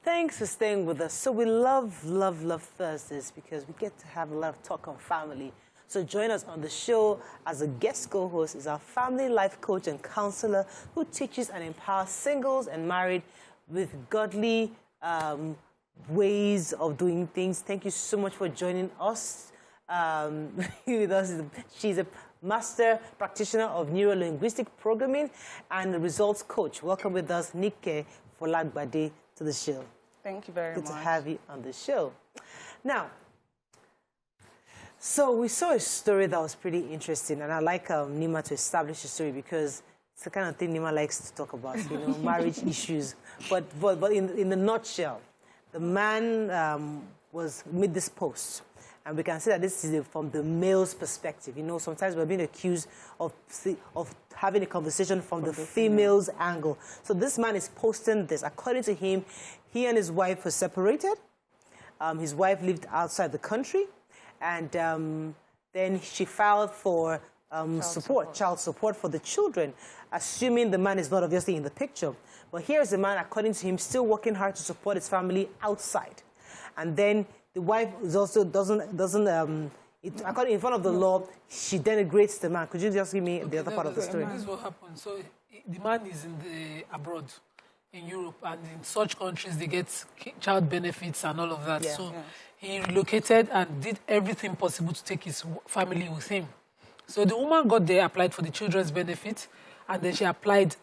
Thanks for staying with us. So we love Thursdays because we get to have a lot of talk on family. So join us on the show as a guest co-host is our family life coach and counselor who teaches and empowers singles and married with godly ways of doing things. Thank you so much for joining us. With us. She's a master practitioner of neuro-linguistic programming and a results coach. Welcome with us, Nike Folagbade, to the show. Thank you very much. Good to have you on the show. Now, so we saw a story that was pretty interesting, and I like Nima to establish the story because it's the kind of thing Nima likes to talk about, you know, marriage issues. But in the nutshell, the man made this post. And we can say that this is from the male's perspective. You know, sometimes we're being accused of having a conversation from the female's angle. So this man is posting this. According to him, he and his wife were separated. His wife lived outside the country. And then she filed for child support for the children, assuming the man is not obviously in the picture. But here's the man, according to him, still working hard to support his family outside. And then the wife is also according in front of the law, she denigrates the man. Could you just give me the other part of the story? This is what happened. So the man is abroad, in Europe, and in such countries they get child benefits and all of that. Yeah. So he relocated and did everything possible to take his family with him. So the woman got there, applied for the children's benefit, and then she applied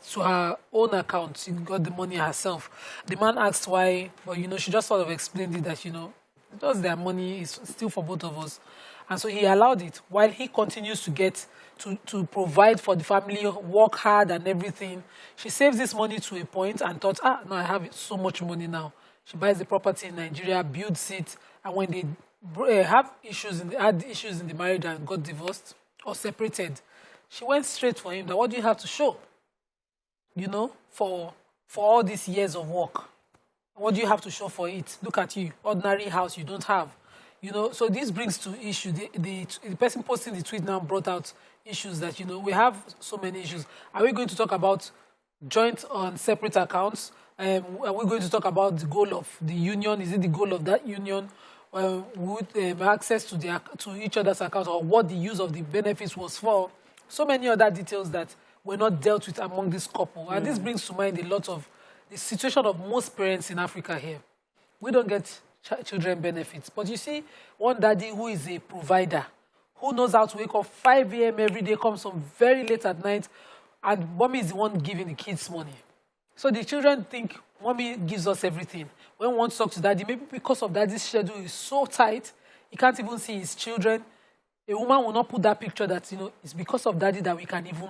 to her own account. She got the money herself. The man asked why, but, you know, she just sort of explained it that, you know, just their money is still for both of us. And so he allowed it while he continues to get to provide for the family, work hard and everything. She saves this money to a point and thought, no, I have so much money now. She buys the property in Nigeria, builds it, and when they had issues in the marriage and got divorced or separated, she went straight for him. That what do you have to show? You know, for all these years of work. What do you have to show for it? Look at you, ordinary house you don't have. You know, so this brings to issue. The person posting the tweet now brought out issues that, you know, we have so many issues. Are we going to talk about joint on separate accounts? Are we going to talk about the goal of the union? Is it the goal of that union? With access to each other's accounts, or what the use of the benefits was for? So many other details that were not dealt with among this couple. And this brings to mind a lot of the situation of most parents in Africa here. We don't get children benefits. But you see, one daddy who is a provider, who knows how to wake up 5 a.m. every day, comes home very late at night, and mommy is the one giving the kids money. So the children think mommy gives us everything. When we want to talk to daddy, maybe because of daddy's schedule is so tight, he can't even see his children. A woman will not put that picture that, you know, it's because of daddy that we can even,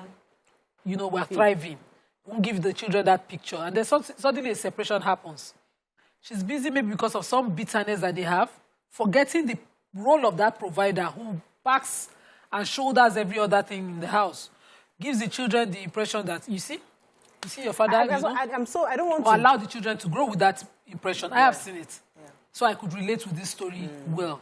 you know, we're thriving. Won't give the children that picture. And then suddenly a separation happens. She's busy maybe because of some bitterness that they have, forgetting the role of that provider who backs and shoulders every other thing in the house. Gives the children the impression that, you see your father, I don't want to allow the children to grow with that impression. I have seen it. Yeah. So I could relate with this story well.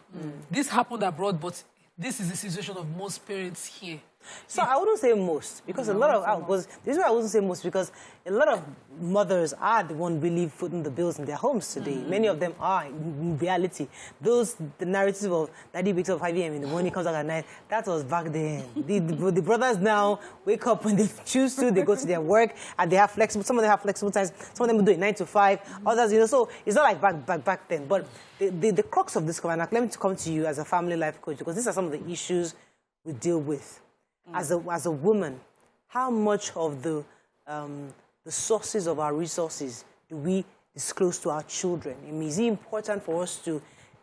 This happened abroad, but this is the situation of most parents here. So I wouldn't say most, because a lot of this is why I wouldn't say most, because a lot of mothers are the one really footing the bills in their homes today. Many of them are in reality. The narrative of daddy wakes up 5 a.m. in the morning, comes out at night, that was back then. The brothers now wake up when they choose to, they go to their work, and they have flexible, some of them have flexible times, some of them do it 9 to 5, others, you know, so it's not like back then. But the crux of this comment, let me come to you as a family life coach, because these are some of the issues we deal with. As a woman, how much of the sources of our resources do we disclose to our children? I mean, is it important for us to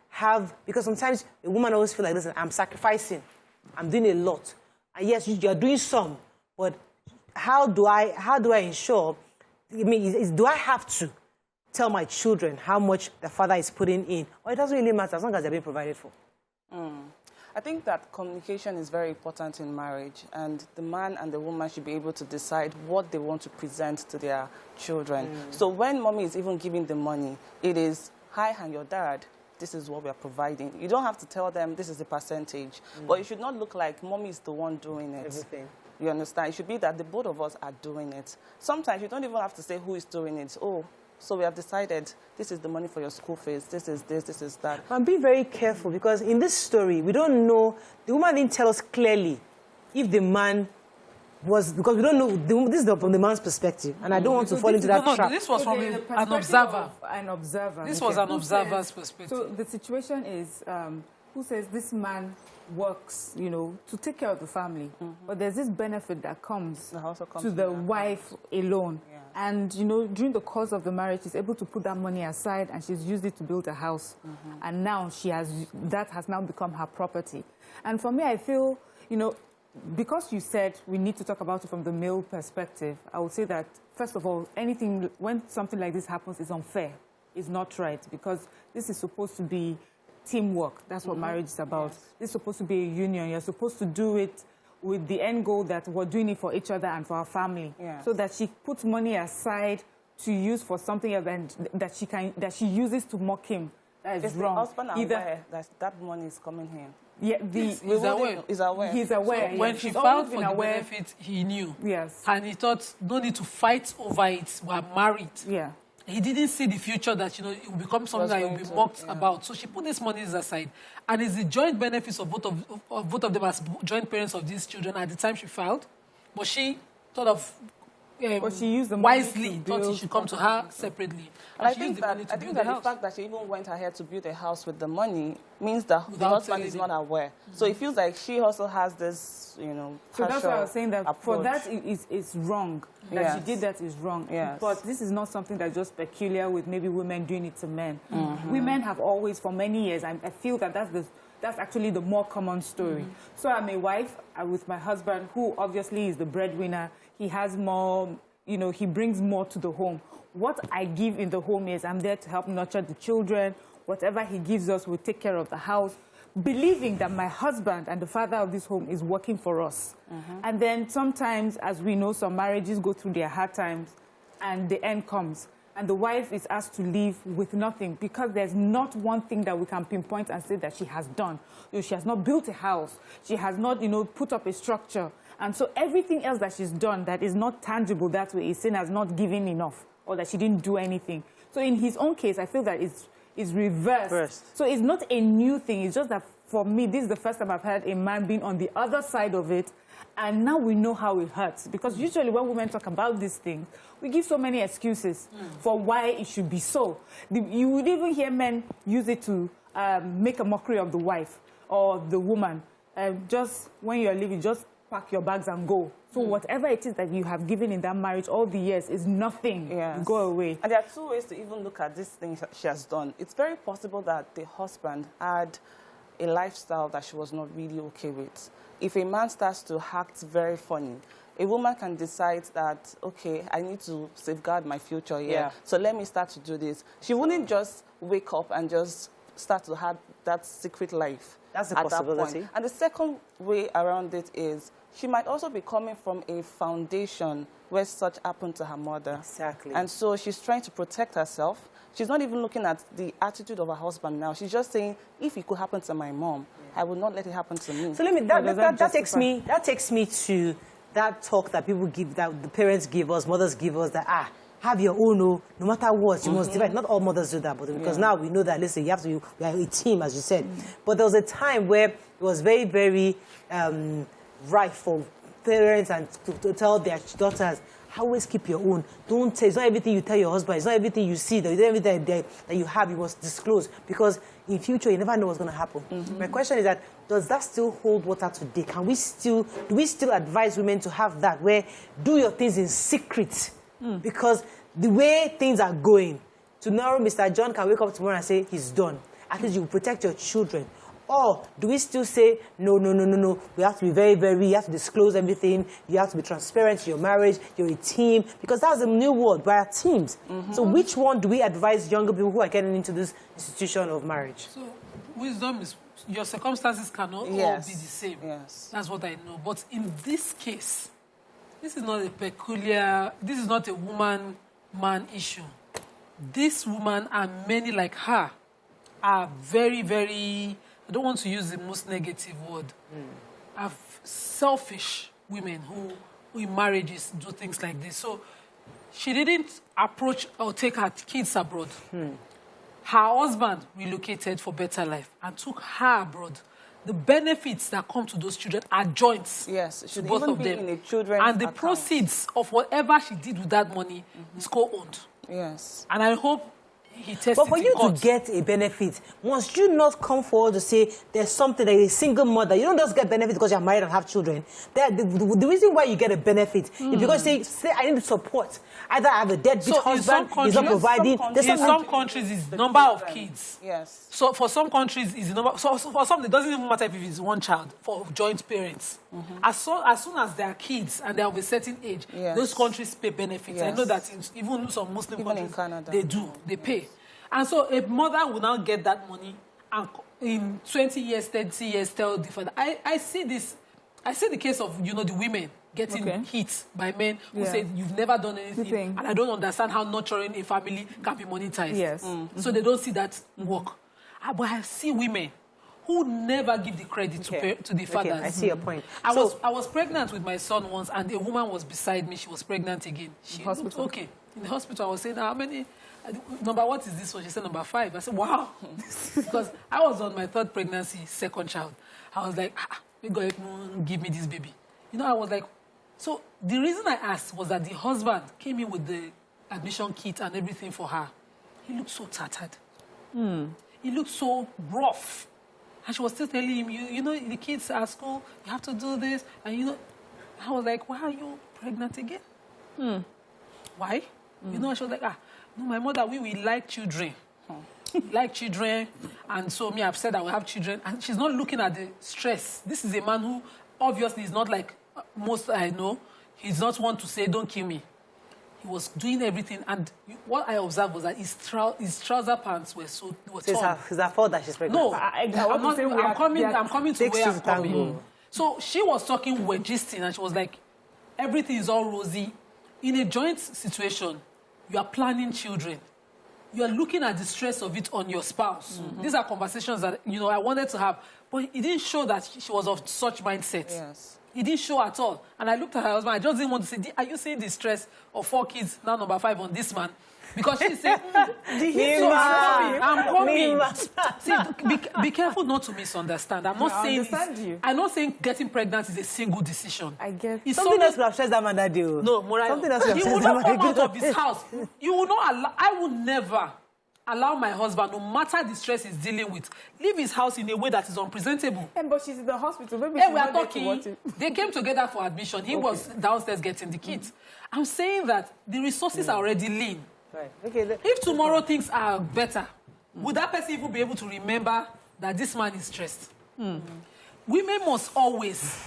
have, because sometimes a woman always feels like this, I'm sacrificing, I'm doing a lot. And yes, you're doing some, but how do I ensure, I mean, do I have to tell my children how much the father is putting in? Or it doesn't really matter as long as they're being provided for? I think that communication is very important in marriage, and the man and the woman should be able to decide what they want to present to their children. So when mommy is even giving the money, it is, hi, and your dad, this is what we are providing. You don't have to tell them this is the percentage, but it should not look like mommy is the one doing it. Everything. You understand? It should be that the both of us are doing it. Sometimes you don't even have to say who is doing it. Oh, so we have decided this is the money for your school fees, this is this, this is that. And be very careful, because in this story, we don't know, the woman didn't tell us clearly if the man was, because we don't know, this is from the man's perspective, and I don't want to fall into that trap. This was from an observer. An observer. This was an observer's perspective. So the situation is, who says this man works, you know, to take care of the family, but there's this benefit that comes to the wife alone. Yeah. And, you know, during the course of the marriage, she's able to put that money aside, and she's used it to build a house. And now that has now become her property. And for me, I feel, you know, because you said we need to talk about it from the male perspective, I would say that, first of all, when something like this happens, is unfair. It's not right, because this is supposed to be teamwork. That's what marriage is about. Yes. This is supposed to be a union. You're supposed to do it with the end goal that we're doing it for each other and for our family. Yes. So that she puts money aside to use for something else, and that she uses to mock him. That is wrong. The husband aware that money is coming in? Yeah, he's aware. He's aware. So when she filed for the benefit, he knew. Yes. And he thought, no need to fight over it. We're married. Yeah. He didn't see the future that, you know, it will become something that will be mocked about. So she put these monies aside. And it's the joint benefits of both of them as joint parents of these children at the time she filed. But she thought of she used the wisely, thought it should come to her separately. And I think that the fact that she even went ahead to build a house with the money means that the husband is not aware. So it feels like she also has this, you know, so that's why I was saying that approach. For that is wrong. That she did that is wrong. Yes. But this is not something that's just peculiar with maybe women doing it to men. Women have always, for many years, I feel that that's actually the more common story. So I'm a wife with my husband, who obviously is the breadwinner. He has more, you know, he brings more to the home. What I give in the home is I'm there to help nurture the children. Whatever he gives us, we'll take care of the house, believing that my husband and the father of this home is working for us. And then sometimes, as we know, some marriages go through their hard times, and the end comes. And the wife is asked to leave with nothing, because there's not one thing that we can pinpoint and say that she has done. You know, she has not built a house. She has not, you know, put up a structure. And so everything else that she's done that is not tangible that way is seen as not giving enough, or that she didn't do anything. So in his own case, I feel that it's reversed. So it's not a new thing. It's just that for me, this is the first time I've heard a man being on the other side of it. And now we know how it hurts. Because usually when women talk about these things, we give so many excuses for why it should be so. You would even hear men use it to make a mockery of the wife or the woman. Just when you're leaving, just pack your bags and go. So whatever it is that you have given in that marriage all the years is nothing. Yes. Go away. And there are two ways to even look at this thing she has done. It's very possible that the husband had a lifestyle that she was not really okay with. If a man starts to act very funny, a woman can decide that, okay, I need to safeguard my future here, so let me start to do this. She wouldn't just wake up and just start to have that secret life. That's a possibility. That point. And the second way around it is she might also be coming from a foundation where such happened to her mother. Exactly. And so she's trying to protect herself. She's not even looking at the attitude of her husband now. She's just saying, if it could happen to my mom, I would not let it happen to me. So that takes me to that talk that people give, that the parents give us, mothers give us, that have your own, no matter what, you must divide. Not all mothers do that, but because now we know that, listen, you have to, we are a team, as you said. But there was a time where it was very, very right for parents and to tell their daughters, always keep your own. Don't say, it's not everything you tell your husband, it's not everything you see, it's not everything that you have, you must disclose, because in future, you never know what's going to happen. My question is that, does that still hold water today? Do we still advise women to have that, where do your things in secret? Because the way things are going, tomorrow Mr. John can wake up tomorrow and say, he's done. At least you protect your children. Or do we still say, no, we have to be very, very, you have to disclose everything, you have to be transparent in your marriage, you're a team, because that's the new world, we are teams. So which one do we advise younger people who are getting into this institution of marriage? So wisdom is, your circumstances cannot all be the same. That's what I know. But in this case, this is not a woman-man issue. This woman and many like her are very, very, I don't want to use the most negative word, are selfish women who in marriages do things like this. So she didn't approach or take her kids abroad. Her husband relocated for better life and took her abroad. The benefits that come to those children are joints to both of them. And the proceeds of whatever she did with that money is co-owned. Yes. And I hope he tested. But for you to get a benefit, must you not come forward to say there's something like a single mother? You don't just get benefit because you're married and have children. The reason why you get a benefit is because say I need support. Either I have a deadbeat husband, he's not providing. In some countries, it's the number of kids. Yes. So for some countries, it's the number. So for some, it doesn't even matter if it's one child for joint parents. As soon as they are kids and they are of a certain age, those countries pay benefits. I know that even some Muslim countries, in Canada, they pay. And so a mother will now get that money and in 20 years, 30 years, tell the father. I see the case of, the women getting hit by men who say, you've never done anything, and I don't understand how nurturing a family can be monetized. Yes. So they don't see that work. But I see women who never give the credit to the fathers. I see your point. I was pregnant with my son once, and a woman was beside me. She was pregnant again. She looked okay. In the hospital, I was saying, how many... Number what is this one? She said number 5. I said, wow. Because I was on my 3rd pregnancy, 2nd child. I was like, may God give me this baby. I was like, so the reason I asked was that the husband came in with the admission kit and everything for her. He looked so tattered. He looked so rough. And she was still telling him, the kids at school, you have to do this. And, I was like, why are you pregnant again? Why? She was like, no, my mother, we like children. Like children. And so I've said I will have children. And she's not looking at the stress. This is a man who obviously is not like most I know. He's not one to say, don't kill me. He was doing everything. And what I observed was that his trouser pants were torn. It's her fault that she's pregnant. No, I'm coming to where I'm coming. So she was talking, we're gisting, and she was like, everything is all rosy. In a joint situation, you are planning children. You are looking at the stress of it on your spouse. These are conversations that, I wanted to have. But it didn't show that she was of such mindset. Yes. It didn't show at all. And I looked at her husband. I just didn't want to say, are you seeing the stress of 4 kids, now number 5 on this man? Because she said, I'm coming. See, be careful not to misunderstand. I'm not saying getting pregnant is a single decision. I get it. Something else will have stressed that man that day. No, something else will have stressed that man. He will not come out of his house. You will not allow, I will never allow my husband, no matter the stress he's dealing with, leave his house in a way that is unpresentable. But she's in the hospital. Maybe we are talking. They came together for admission. He was downstairs getting the kids. I'm saying that the resources are already lean. Right. Okay, if tomorrow things are better, would that person even be able to remember that this man is stressed? Women must always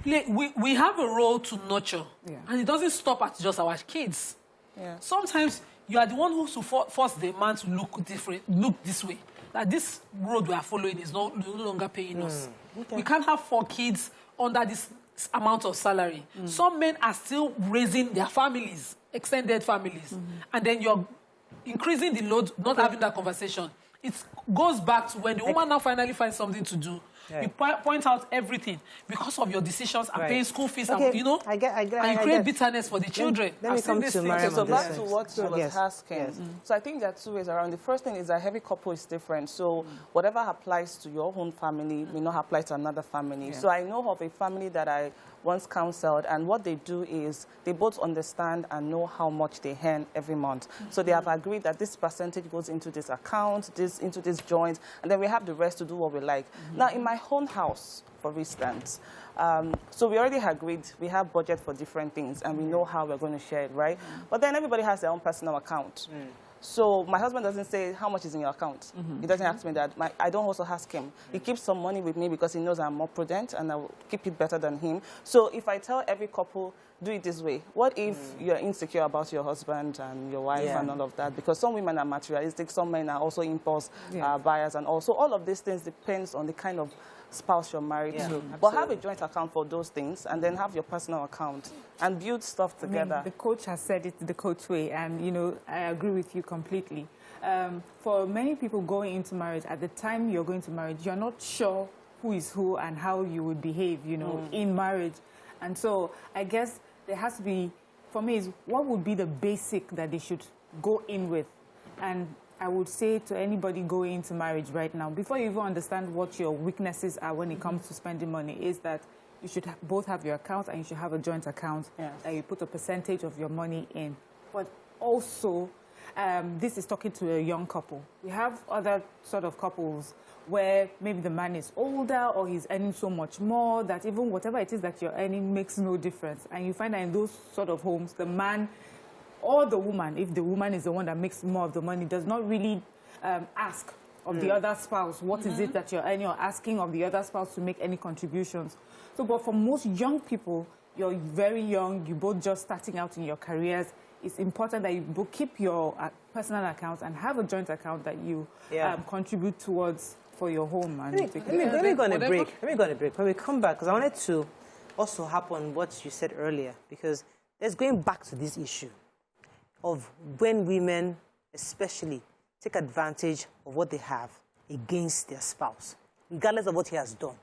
play. We have a role to nurture, and it doesn't stop at just our kids. Yeah. Sometimes you are the one who force the man to look different, look this way. That this road we are following is no longer paying us. Okay. We can't have 4 kids under this amount of salary. Some men are still raising their families, extended families, and then you're increasing the load, not having that conversation. It goes back to when the woman now finally finds something to do. You point out everything because of your decisions and paying school fees, and you create bitterness for the children. Let me come to Mariam. So back to what she was asking. So I think there are 2 ways around. The first thing is that every couple is different. So whatever applies to your own family may not apply to another family. So I know of a family that I once counseled, and what they do is they both understand and know how much they earn every month. So they have agreed that this percentage goes into this account, into this joint, and then we have the rest to do what we like. Now, in my own house, for instance, so we already agreed, we have budget for different things, and we know how we're going to share it, right? But then everybody has their own personal account. So my husband doesn't say, how much is in your account? He doesn't ask me that. I don't also ask him. He keeps some money with me because he knows I'm more prudent and I will keep it better than him. So if I tell every couple, do it this way, what if you're insecure about your husband and your wife and all of that? Because some women are materialistic, some men are also impulse buyers, and also all of these things depends on the kind of spouse you're married to. But have a joint account for those things, and then have your personal account and build stuff together. The coach has said it the coach way, and I agree with you completely. For many people going into marriage, at the time you're going to marriage, you're not sure who is who and how you would behave, in marriage. And so I guess there has to be, for me, is what would be the basic that they should go in with? And I would say to anybody going into marriage right now, before you even understand what your weaknesses are when it comes to spending money, is that you should both have your account and you should have a joint account that you put a percentage of your money in. But also, this is talking to a young couple. We have other sort of couples where maybe the man is older or he's earning so much more that even whatever it is that you're earning makes no difference. And you find that in those sort of homes, the man or the woman, if the woman is the one that makes more of the money, does not really ask of the other spouse, what is it that you're earning, or asking of the other spouse to make any contributions. So, but for most young people, you're very young, you both just starting out in your careers, it's important that you both keep your personal accounts and have a joint account that you contribute towards for your home. And let me go on a break. Let me go on a break. When we come back, because I wanted to also harp on what you said earlier, because there's going back to this issue of when women, especially, take advantage of what they have against their spouse, regardless of what he has done.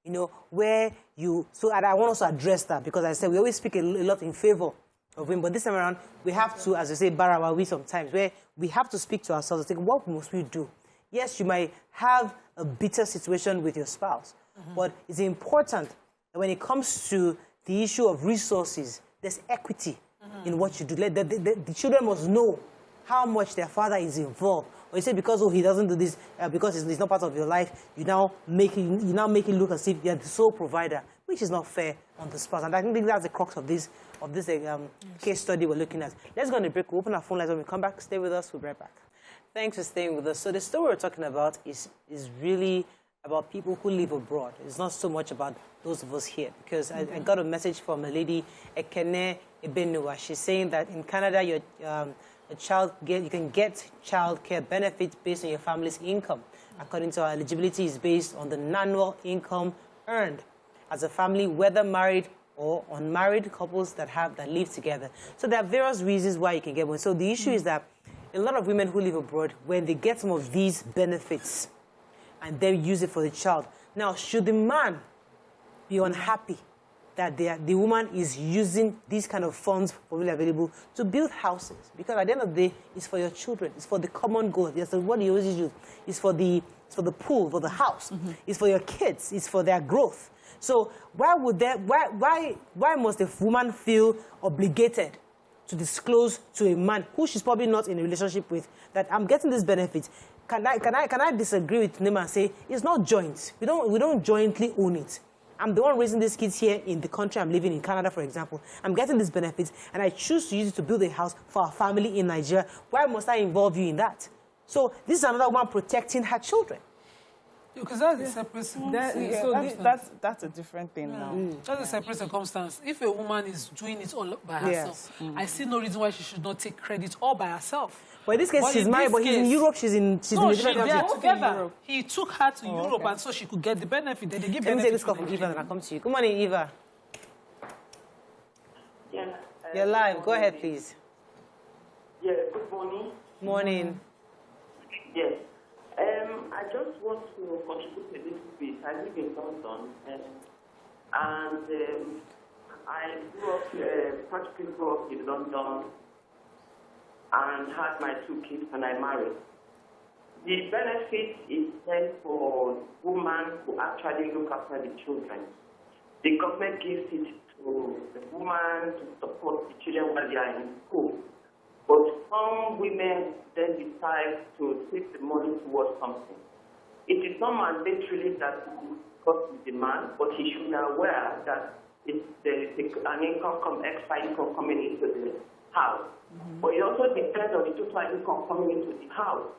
You know, where you... So I want to address that, because I said we always speak a lot in favor of women, but this time around, we have to, as I say, barawawi sometimes, where we have to speak to ourselves and think, what must we do? Yes, you might have a bitter situation with your spouse, but it's important that when it comes to the issue of resources, there's equity in what you do. The children must know how much their father is involved. Or you say because he doesn't do this, because it's not part of your life, you now make it look as if you're the sole provider, which is not fair on the spouse. And I think that's the crux of this case study we're looking at. Let's go on a break. We'll open our phone lines when we come back. Stay with us. We'll be right back. Thanks for staying with us. So the story we're talking about is really about people who live abroad. It's not so much about those of us here, because I got a message from a lady, Ekene Ebenua. She's saying that in Canada, you can get child care benefits based on your family's income. According to our eligibility, is based on the annual income earned as a family, whether married or unmarried couples that live together. So there are various reasons why you can get one. So the issue is that a lot of women who live abroad, when they get some of these benefits and they use it for the child, now should the man be unhappy that the woman is using these kind of funds probably available to build houses? Because at the end of the day, it's for your children. It's for the common goal. Yes, what you always use is for the pool, for the house. It's for your kids. It's for their growth. So why must a woman feel obligated to disclose to a man who she's probably not in a relationship with that I'm getting this benefit? Can I disagree with him and say it's not joint? We don't jointly own it. I'm the one raising these kids here in the country I'm living in, Canada, for example. I'm getting these benefits, and I choose to use it to build a house for our family in Nigeria. Why must I involve you in that? So this is another one protecting her children. Because that's a separate circumstance. That's a different thing now. That's a separate circumstance. If a woman is doing it all by herself, I see no reason why she should not take credit all by herself. But in this case, she's married, but he's in Europe, she's in together. He took her to Europe, and so she could get the benefit. Then they give Let me take this call from Eva, and I'll come to you. Good morning, Eva. Yeah. You're live. Go ahead, please. Yeah, good morning. Morning. Yes. I just want to contribute a little bit. I live in London, and I practically grew up in London and had my 2 kids when I married. The benefit is meant for women who actually look after the children. The government gives it to the woman to support the children while they are in school. But some women then decide to take the money towards something. It is not mandatory that you discuss with the man, but he should be aware that there is an extra income coming into the house. But it also depends on the total income coming into the house.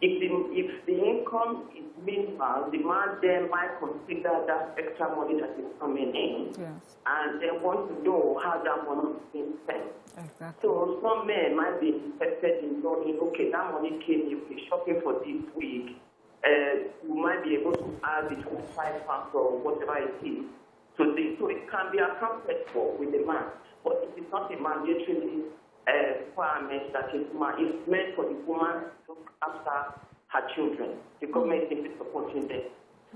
If the income is minimal, the man then might consider that extra money that is coming in, and they want to know how that money is being spent. Exactly. So some men might be interested in knowing, okay, that money came, you be shopping for this week, you might be able to add between £5 or whatever it is. So it can be accounted for with the man, but it is not a mandatory requirement that is meant for the woman to look after her children. The government is supporting them.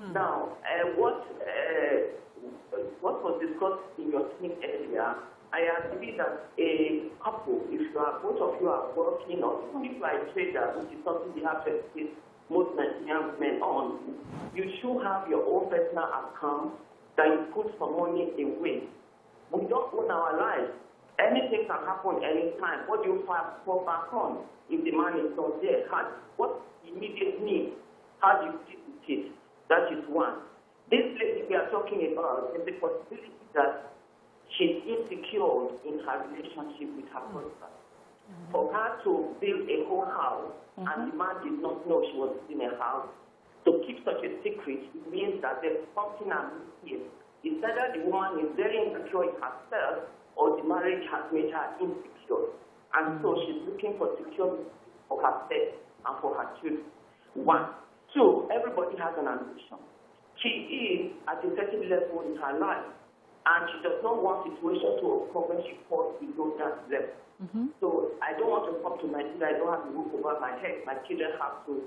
Now, what was discussed in your team earlier, I agree that a couple, if both of you are working, or even if you are a trader, which is something they have to educate most Nigerian men on, you should have your own personal account that you put some money away. We don't own our lives. Anything can happen anytime. What do you fall back on if the man is not there? What immediate need? How do you deal with it? That is one. This lady we are talking about is the possibility that she's insecure in her relationship with her husband. For her to build a whole house and the man did not know she was in a house, to keep such a secret, it means that there's something amiss here. It's either the woman is very insecure in herself or the marriage has made her insecure. And so she's looking for security for herself and for her children. One. Two, everybody has an ambition. She is at a certain level in her life, and she does not want situation to occur when she falls below that level. So I don't want to come to Nigeria, I don't have a roof over my head. My children have to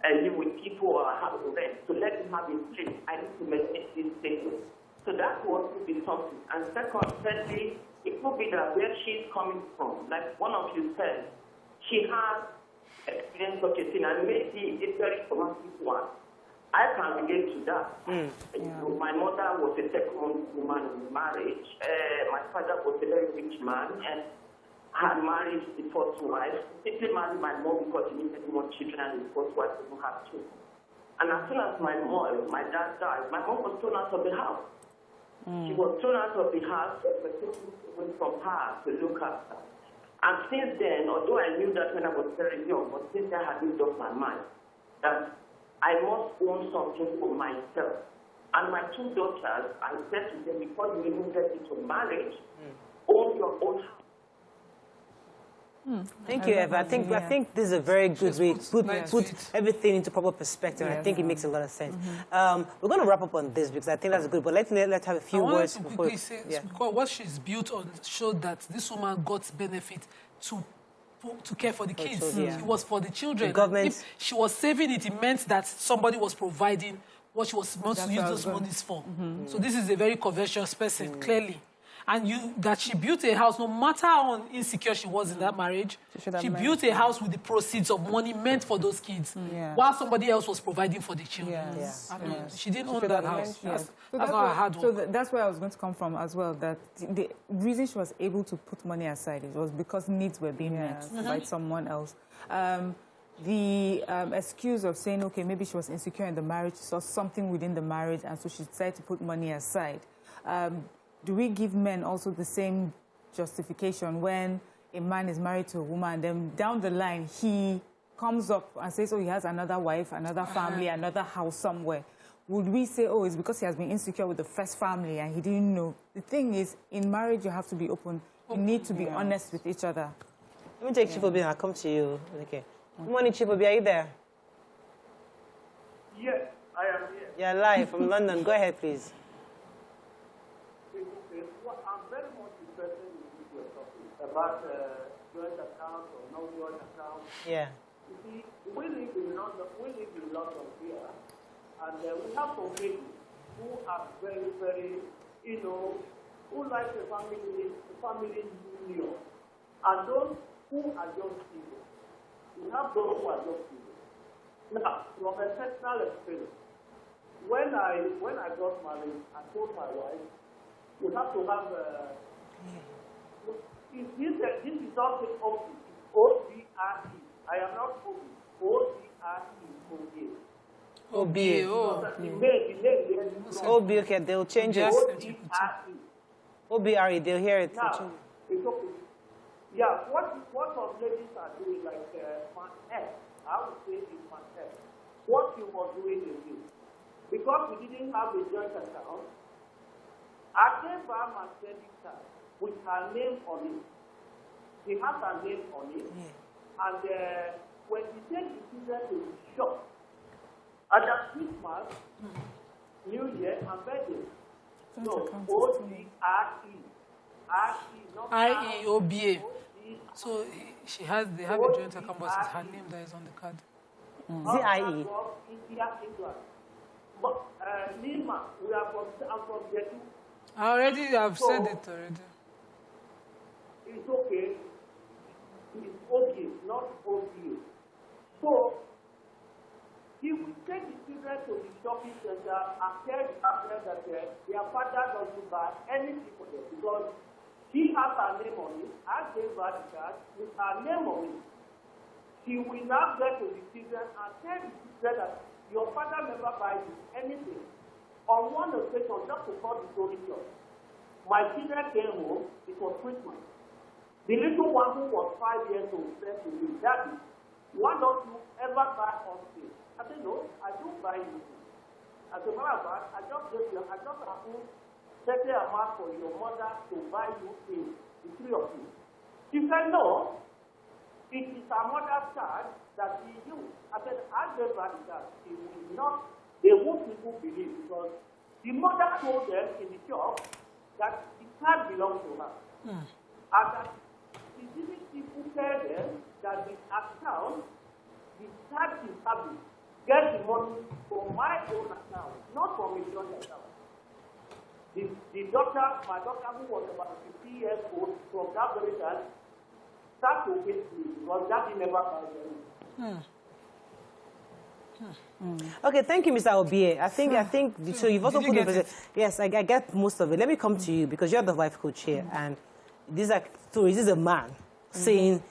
live with people or have to rent. So let them have a place. I need to maintain this status. So that will also be something. And thirdly, it could be that where she's coming from, like one of you said, she has experienced such a thing, and maybe it's very traumatic one. I can relate to that. My mother was a second woman in marriage. My father was a very rich man and had married the first wife. He simply married my mom because he needed more children, and the first wife didn't have children. And as soon as my dad died, my mom was thrown out of the house. She was thrown out of the house, but taken away from her to look after. And since then, although I knew that when I was very young, but since then I had made up my mind that I must own something for myself. And my two daughters, I said to them, before you even get into marriage, own your own house. Thank you, Eva. I think this is a very good way to put everything into proper perspective. I think it makes a lot of sense. We're going to wrap up on this because I think that's good. But let's have a few words before. Because what she's built on showed that this woman got benefit to care for the kids. It was for the children. The government. If she was saving it, it meant that somebody was providing what she was supposed to use those monies for. So this is a very covetous person, clearly. And that she built a house, no matter how insecure she was in that marriage, she built a house with the proceeds of money meant for those kids, while somebody else was providing for the children. She didn't own that house. That's not a hard one. So that's where I was going to come from as well, that the reason she was able to put money aside was because needs were being met by someone else. The excuse of saying, okay, maybe she was insecure in the marriage, saw something within the marriage, and so she decided to put money aside. Do we give men also the same justification when a man is married to a woman and then down the line he comes up and says, oh, he has another wife, another family, another house somewhere? Would we say, oh, it's because he has been insecure with the first family and he didn't know? The thing is, in marriage, you have to be open. You need to be honest with each other. Let me take Chifobi and I'll come to you. Okay. Good morning, Chifobi. Are you there? Yes, I am here. You're live from London. Go ahead, please. I'm very much interested in what you're talking about joint account or no joint account. Yeah. You see, we live in London here, and we have some people who are very, very, who like the family union, and those who are just people. We have those who are just people. Now, from a personal experience, when I got married, I told my wife, you have to have this is also O-B-R-E. I am not O-B. O-B-R-E. O-B. O-B, okay, they'll change it. O-B-R-E. O-B-R-E, they'll hear it. Now, it's okay. Yeah, what some ladies are doing, like man F, I would say it's man F. What you were doing is this. Because we didn't have a joint account, I gave her my credit card with her name on it. She has her name on it. And when she takes the children to the shop, at that Christmas, New Year, and birthday. So, O-D-R-E. R-E, not R-E-O-B-A. So they have a joint account, but it's her name that is on the card. Z-I-E. Nima, I'm from Getu. I've said it already. It's okay. It's okay, not okay. So, if we take the children to the shopping center and tell the parents that their father doesn't buy anything for them because he has her name on it, I gave her the card with her name on it. She will now get to the children and tell the children that your father never buys you anything. On one occasion, just to cut the story short, my children came home, it was Christmas. The little one who was 5 years old said to me, Daddy, why don't you ever buy us things? I said, no, I don't buy you things. As a matter of fact, I just approved certain amount for your mother to buy you things, the three of you. She said, no, it is her mother's card that she used. I said, I gave her the card. She will not, they won't people believe because the mother told them in the shop that the card belongs to her. And that she didn't even tell them that the account, the card is having, get the money from my own account, not from a joint account. The doctor, my doctor who was about 50 years old, from that very time, start to hate me because daddy never found them. Okay, thank you, Mr. Obie. I think so you've also put it. Yes, I get most of it. Let me come to you because you're the wife coach here, and these are stories. This is a man saying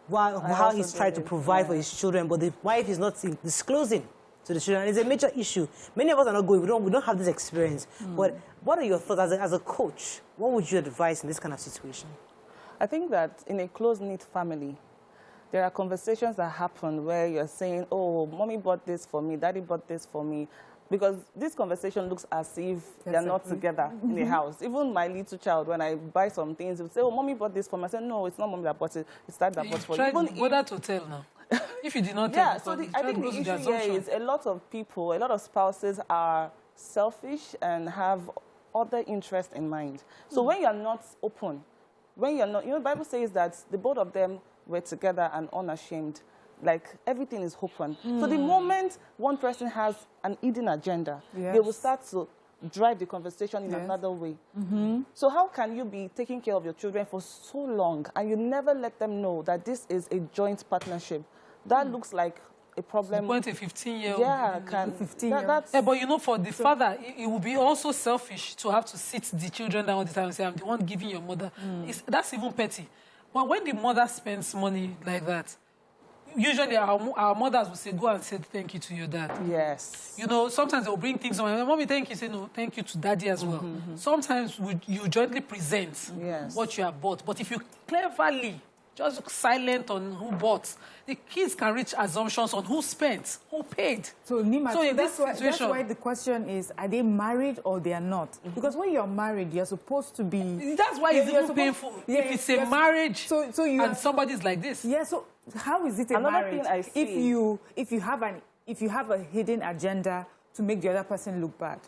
how he's tried to provide for his children, but the wife is not disclosing to the children. It's a major issue. Many of us are not going. We don't have this experience. But what are your thoughts as a coach? What would you advise in this kind of situation? I think that in a close-knit family, there are conversations that happen where you're saying, oh, mommy bought this for me, daddy bought this for me. Because this conversation looks as if they're not together in the house. Even my little child, when I buy some things, he will say, oh, mommy bought this for me. I say, no, it's not mommy that bought it. It's dad that bought it for you. Even whether to tell now. If you did not tell, so I think the issue here is a lot of people, a lot of spouses are selfish and have other interests in mind. So when you're not open, when you're not, the Bible says that the both of them were together and unashamed. Like, everything is open. So the moment one person has an hidden agenda, they will start to drive the conversation in another way. So how can you be taking care of your children for so long and you never let them know that this is a joint partnership? That looks like a problem. Point a 15-year-old. Yeah, 15-year-old. Yeah, but you know, for the father, it would be also selfish to have to sit the children down all the time and say, I'm the one giving your mother. That's even petty. But when the mother spends money like that, usually our mothers will say, go and say thank you to your dad. Yes. You know, sometimes they'll bring things on. Mommy, thank you. Say, no, thank you to daddy as well. Sometimes you jointly present what you have bought. But if you cleverly just look silent on who bought, the kids can reach assumptions on who spent, who paid. So, Nima, that's why the question is, are they married or they are not? Because when you're married, you're supposed to be... That's why it's even painful. If it's a marriage and somebody's like this. Yeah, so how is it a marriage if you have a hidden agenda to make the other person look bad?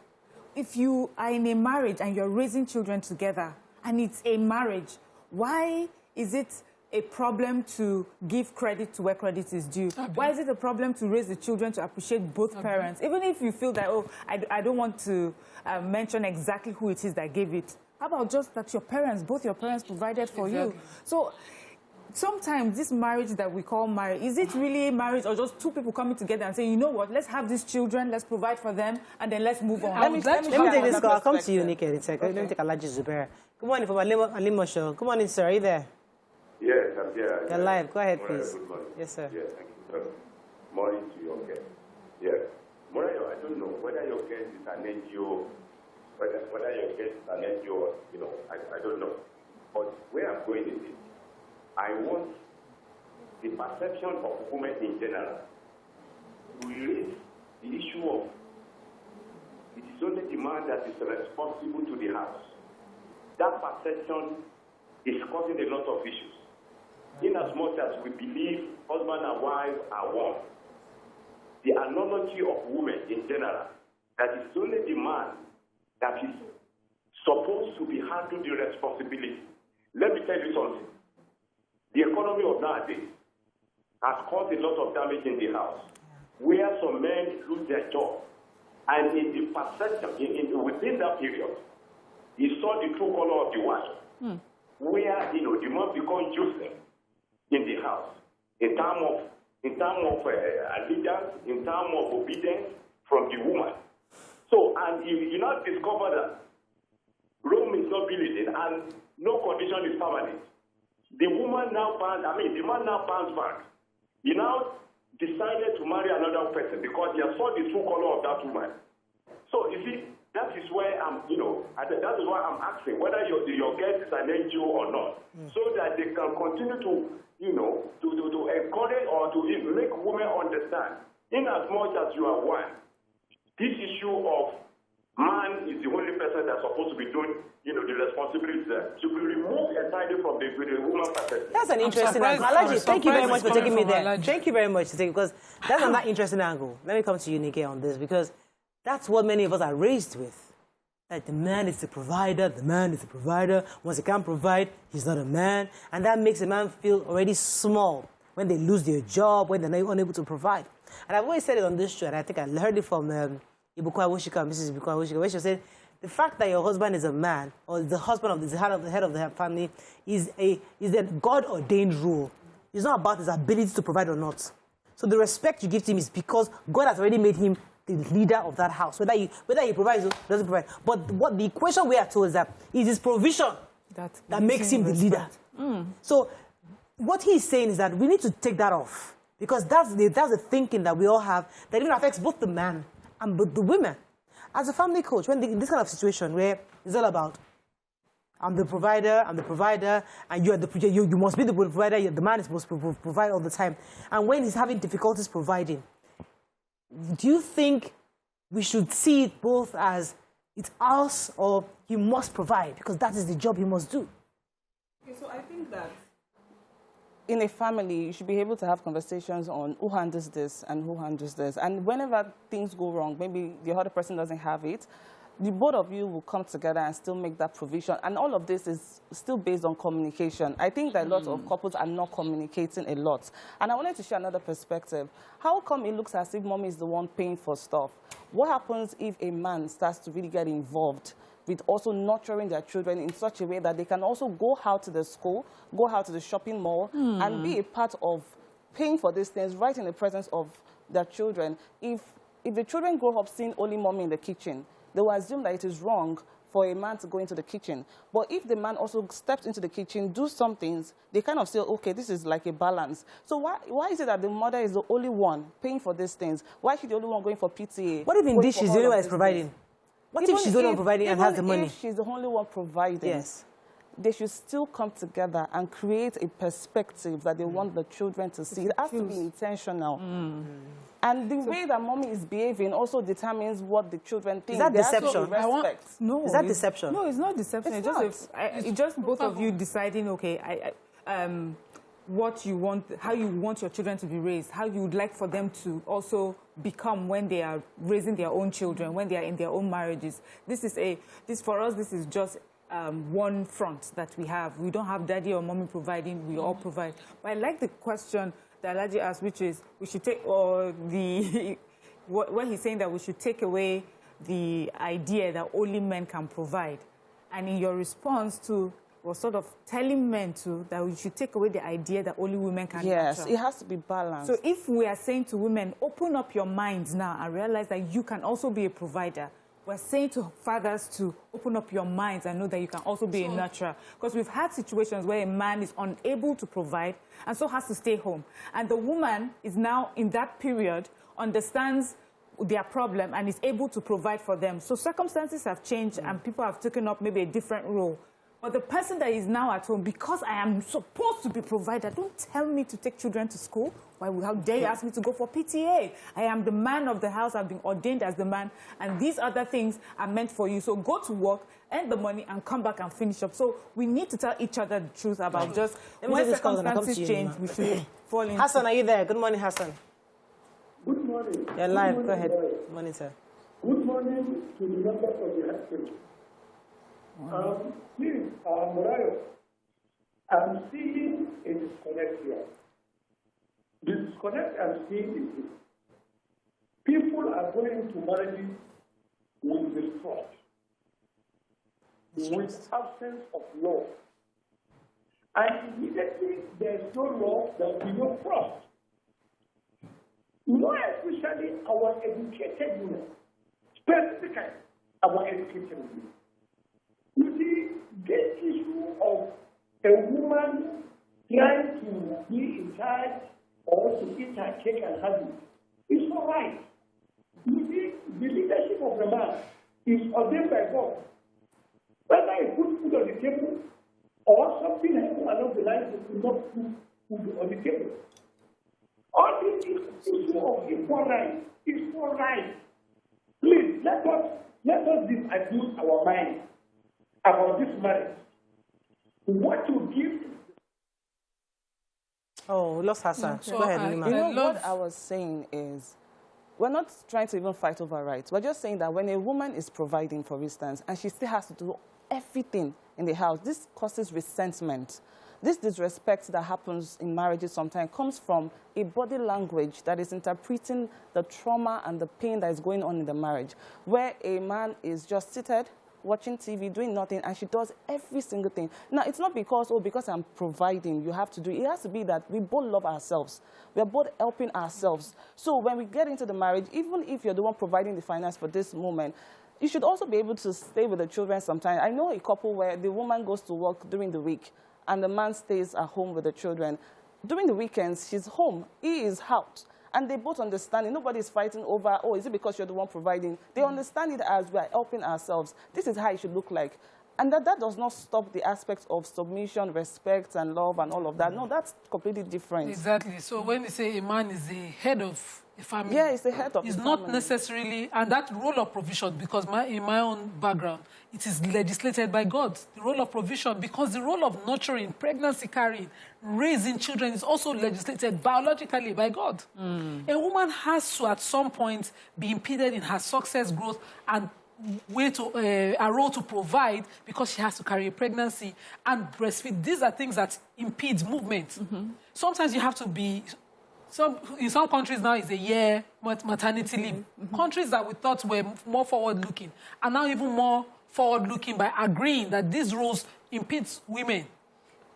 If you are in a marriage and you're raising children together and it's a marriage, why is it a problem to give credit to where credit is due? Why is it a problem to raise the children to appreciate both parents? Even if you feel that, oh, I don't want to mention exactly who it is that gave it. How about just that both your parents provided for you? So sometimes this marriage that we call marriage, is it really a marriage or just two people coming together and saying, you know what, let's have these children, let's provide for them, and then let's move on? Let me take this call. I'll come to you, Nikki, in a second. Let me take Alaji Zubair. Good morning from Alimo Show. Good morning, sir. Are you there? Yes, I'm here. You're live. Go ahead, Morning, please. good morning. Yes, sir. Yes, thank you. Morning to your guest. Yes. Morayo, I don't know whether your guest is an NGO, whether your guest is an NGO, I don't know. But where I'm going is this. I want the perception of women in general to raise the issue of it is only the man that is responsible to the house. That perception is causing a lot of issues. In as much as we believe husband and wife are one, the analogy of women in general, that it's only the man that is supposed to be handling the responsibility. Let me tell you something. The economy of nowadays has caused a lot of damage in the house, where some men lose their job And in the perception, within that period, he saw the true color of the wife, where, the man becomes Joseph in the house, in terms of allegiance, in terms of obedience from the woman. So, and you now discover that Rome is not building and no condition is permanent. The man now bounds back. He now decided to marry another person because he saw the true color of that woman. So, you see, that is where that is why I'm asking whether your guest is an NGO or not, so that they can continue to, to encourage or to make women understand, in as much as you are one, this issue of man is the only person that's supposed to be doing, the responsibilities there. To be removed entirely from the woman perspective. That's an interesting angle. Alaji, thank you very much for taking me there. Thank you very much to take, because that's another interesting angle. Let me come to you, Nike, on this, because that's what many of us are raised with. That the man is the provider, the man is the provider. Once he can't provide, he's not a man. And that makes a man feel already small when they lose their job, when they're unable to provide. And I've always said it on this show, and I think I heard it from Mrs. Ibukwa Woshika, where she said, the fact that your husband is a man, or the husband of the head of the family, is a God-ordained rule. It's not about his ability to provide or not. So the respect you give to him is because God has already made him the leader of that house, whether he provides or doesn't provide. But what the equation we are told is that it is his provision that makes him the leader. So what he's saying is that we need to take that off, because that's the thinking that we all have that even affects both the man and the women. As a family coach, when in this kind of situation where it's all about I'm the provider, and you must be the provider, the man is supposed to provide all the time. And when he's having difficulties providing, do you think we should see it both as it's us or he must provide, because that is the job he must do? Okay, so I think that in a family, you should be able to have conversations on who handles this and who handles this. And whenever things go wrong, maybe the other person doesn't have it, the both of you will come together and still make that provision. And all of this is still based on communication. I think that a lot of couples are not communicating a lot. And I wanted to share another perspective. How come it looks as if mommy is the one paying for stuff? What happens if a man starts to really get involved with also nurturing their children in such a way that they can also go out to the school, go out to the shopping mall, and be a part of paying for these things right in the presence of their children? If the children grow up seeing only mommy in the kitchen, they will assume that it is wrong for a man to go into the kitchen. But if the man also steps into the kitchen, do some things, they kind of say, okay, this is like a balance. So why is it that the mother is the only one paying for these things? Why is she the only one going for PTA? What if indeed she's the only one providing? What if she's the only one providing and has the money? If she's the only one providing, yes, they should still come together and create a perspective that they want the children to see. It has to be intentional. And the way that mommy is behaving also determines what the children think. Is that deception? No. Is that deception? No, it's not deception. It's just both of you deciding, okay, what you want, how you want your children to be raised, how you would like for them to also become when they are raising their own children, when they are in their own marriages. For us, this is just one front that we have. We don't have daddy or mommy providing, we all provide. But I like the question that Alaji asked, which is, we should take, what he's saying that we should take away the idea that only men can provide. And in your response to, was sort of telling men to, that we should take away the idea that only women can Yes, it has to be balanced. So if we are saying to women, open up your minds now and realize that you can also be a provider, we're saying to fathers to open up your minds and know that you can also be a nurturer. Because we've had situations where a man is unable to provide and so has to stay home. And the woman is now in that period, understands their problem and is able to provide for them. So circumstances have changed and people have taken up maybe a different role. But the person that is now at home, because I am supposed to be provider, don't tell me to take children to school. How dare you ask me to go for PTA? I am the man of the house. I've been ordained as the man. And these other things are meant for you. So go to work, earn the money, and come back and finish up. So we need to tell each other the truth about just when circumstances change, we should fall in. Hassan, are you there? Good morning, Hassan. Good morning. You're live. Go ahead. Good morning, sir. Good morning to the members of the hospital. Please, Morayo, I'm seeing a disconnect here. The disconnect I'm seeing is this. People are going into marriages with mistrust, with absence of law. And immediately there is no law, there will be no trust. More especially our educated women, specifically our educated women. You see, this issue of a woman trying to be in charge or to eat her cake and have it is not right. You see, the leadership of the man is ordained by God. Whether he puts food on the table or something happens along the lines that will not put food on the table. All this issue of equal rights is equal rights. Please, let us disabuse our mind about this marriage. What to give. Oh, we lost Hassan. So, go ahead, you know, what I was saying is, we're not trying to even fight over rights. We're just saying that when a woman is providing, for instance, and she still has to do everything in the house, this causes resentment. This disrespect that happens in marriages sometimes comes from a body language that is interpreting the trauma and the pain that is going on in the marriage, where a man is just seated, watching TV, doing nothing, and she does every single thing. Now, it's not because, oh, because I'm providing, you have to do it. It has to be that we both love ourselves. We are both helping ourselves. So when we get into the marriage, even if you're the one providing the finance for this moment, you should also be able to stay with the children sometimes. I know a couple where the woman goes to work during the week, and the man stays at home with the children. During the weekends, she's home. He is out. And they both understand it. Nobody is fighting over, oh, is it because you're the one providing? They understand it as we are helping ourselves. This is how it should look like. And that does not stop the aspects of submission, respect, and love, and all of that. No, that's completely different. Exactly. So when they say a man is the head of a family, yeah, it's the head of it's the not family. necessarily, and that role of provision, because in my own background, it is legislated by God. The role of provision, because the role of nurturing, pregnancy carrying, raising children is also legislated biologically by God. A woman has to, at some point, be impeded in her success, growth, and a role to provide, because she has to carry a pregnancy and breastfeed. These are things that impede movement. Sometimes you have to be... in some countries now, it's a year maternity leave. Countries that we thought were more forward-looking are now even more forward-looking by agreeing that these rules impede women.